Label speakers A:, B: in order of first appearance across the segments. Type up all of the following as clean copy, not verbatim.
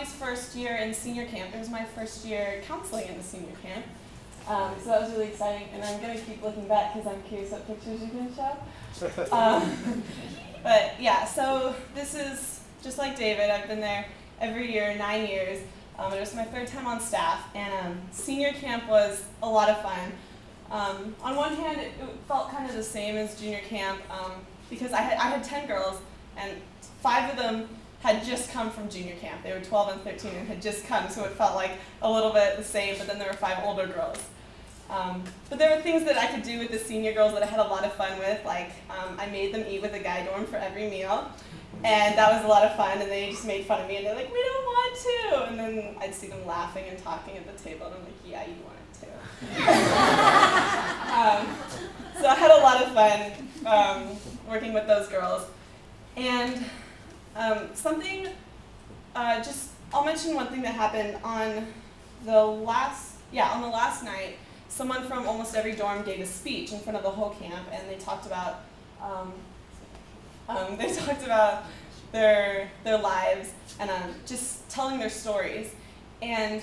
A: Bobby's first year in senior camp. It was my first year counseling in the senior camp. So that was really exciting, and I'm going to keep looking back because I'm curious what pictures you can show. But yeah, so this is just like David. I've been there every year, 9 years. It was my third time on staff, and senior camp was a lot of fun. On one hand, it felt kind of the same as junior camp because I had 10 girls, and 5 of them had just come from junior camp. They were 12 and 13 and had just come, so it felt like a little bit the same, but then there were 5 older girls. But there were things that I could do with the senior girls that I had a lot of fun with, like I made them eat with a guy dorm for every meal, and that was a lot of fun, and they just made fun of me, and they're like, we don't want to, and then I'd see them laughing and talking at the table, and I'm like, yeah, you want it too. So I had a lot of fun working with those girls, and I'll mention one thing that happened on the last night. Someone from almost every dorm gave a speech in front of the whole camp, and they talked about their lives and just telling their stories. And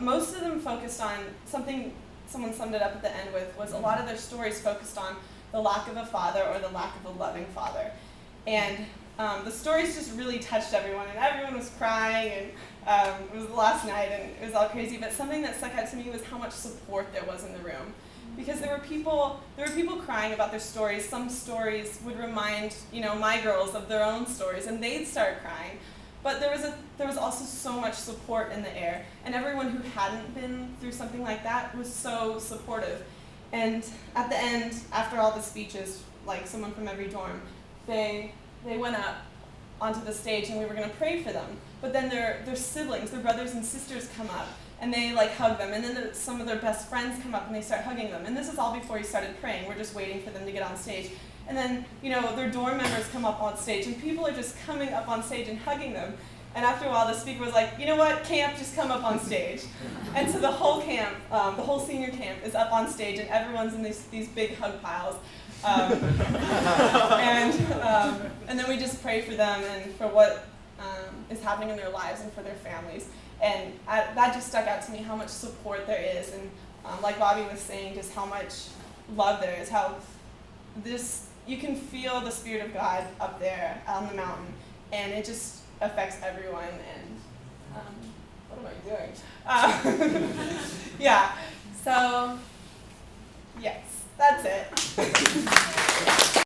A: most of them focused on something. Someone summed it up at the end with was a lot of their stories focused on the lack of a father or the lack of a loving father. And the stories just really touched everyone, and everyone was crying, and it was the last night, and it was all crazy. But something that stuck out to me was how much support there was in the room, because there were people crying about their stories. Some stories would remind my girls of their own stories, and they'd start crying. But there was also so much support in the air, and everyone who hadn't been through something like that was so supportive. And at the end, after all the speeches, like someone from every dorm, they went up onto the stage, and we were going to pray for them. But then their siblings, their brothers and sisters come up, and they hug them. And then some of their best friends come up, and they start hugging them. And this is all before he started praying. We're just waiting for them to get on stage. And then, their dorm members come up on stage, and people are just coming up on stage and hugging them. And after a while, the speaker was like, you know what, camp, just come up on stage. And so the whole camp, the whole senior camp is up on stage, and everyone's in these big hug piles. And then we just pray for them and for what is happening in their lives and for their families. And that just stuck out to me, how much support there is. And like Bobby was saying, just how much love there is, how you can feel the Spirit of God up there on the mountain, and it just affects everyone. And what am I doing? Yeah, so yes, that's it.